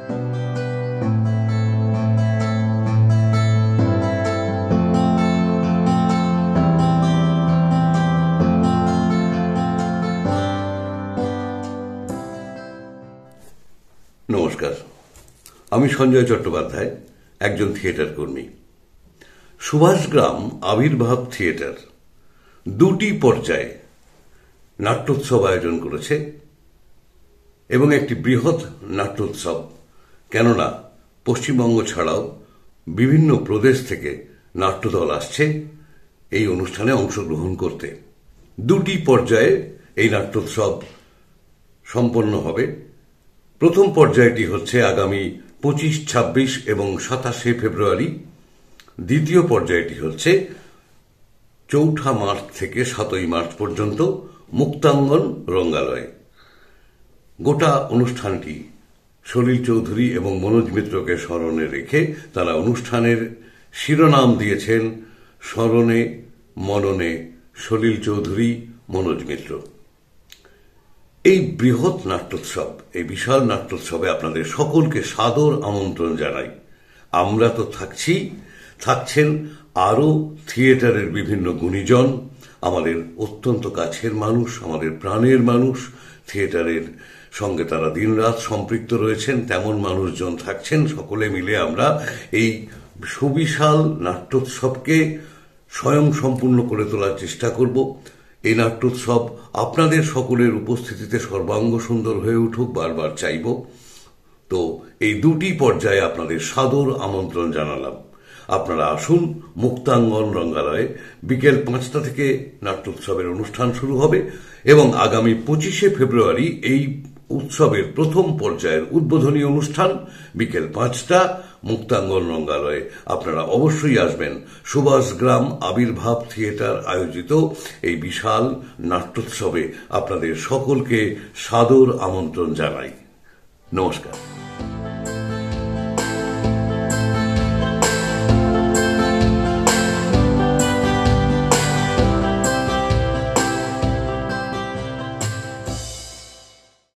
নমস্কার, আমি সঞ্জয় চট্টোপাধ্যায়, একজন থিয়েটার কর্মী। সুভাষগ্রাম আবির্ভাব থিয়েটার দুটি পর্যায়ে নাট্যোৎসব আয়োজন করেছে এবং একটি বৃহৎ নাট্যোৎসব, কেননা পশ্চিমবঙ্গ ছাড়াও বিভিন্ন প্রদেশ থেকে নাট্যদল আসছে এই অনুষ্ঠানে অংশগ্রহণ করতে। দুটি পর্যায়ে এই নাট্যোৎসব সম্পন্ন হবে। প্রথম পর্যায়টি হচ্ছে আগামী 25, 26 এবং 27 ফেব্রুয়ারি। দ্বিতীয় পর্যায়টি হচ্ছে 4 মার্চ থেকে 7 মার্চ পর্যন্ত মুক্তাঙ্গন রঙ্গালয়ে। গোটা অনুষ্ঠানটি সলিল চৌধুরী এবং মনোজ মিত্রকে স্মরণে রেখে তারা অনুষ্ঠানের শিরোনাম দিয়েছেন স্মরণে মননে সলিল চৌধুরী, মনোজ মিত্র। এই বৃহৎ নাট্যোৎসব, এই বিশাল নাট্যোৎসবে আপনাদের সকলকে সাদর আমন্ত্রণ জানাই। আমরা তো থাকছেন আরো থিয়েটারের বিভিন্ন গুণীজন, আমাদের অত্যন্ত কাছের মানুষ, আমাদের প্রাণের মানুষ, থিয়েটারের সঙ্গে তারা দিনরাত সম্পৃক্ত রয়েছেন, তেমন মানুষজন থাকছেন। সকলে মিলে আমরা এই সুবিশাল নাট্যোৎসবকে স্বয়ং সম্পূর্ণ করে তোলার চেষ্টা করব। এই নাট্যোৎসব আপনাদের সকলের উপস্থিতিতে সর্বাঙ্গ সুন্দর হয়ে উঠুক, বারবার চাইব। তো এই দুটি পর্যায়ে আপনাদের সাদর আমন্ত্রণ জানালাম। আপনারা আসুন মুক্তাঙ্গন রঙ্গালয়ে। বিকেল 5টা থেকে নাট্যোৎসবের অনুষ্ঠান শুরু হবে এবং আগামী 25 ফেব্রুয়ারি এই উৎসবের প্রথম পর্যায়ের উদ্বোধনী অনুষ্ঠান বিকেল 5টা মুক্তাঙ্গন রঙ্গালয়ে। আপনারা অবশ্যই আসবেন। সুভাষগ্রাম আবির্ভাব থিয়েটার আয়োজিত এই বিশাল নাট্যোৎসবে আপনাদের সকলকে সাদর আমন্ত্রণ জানাই। নমস্কার।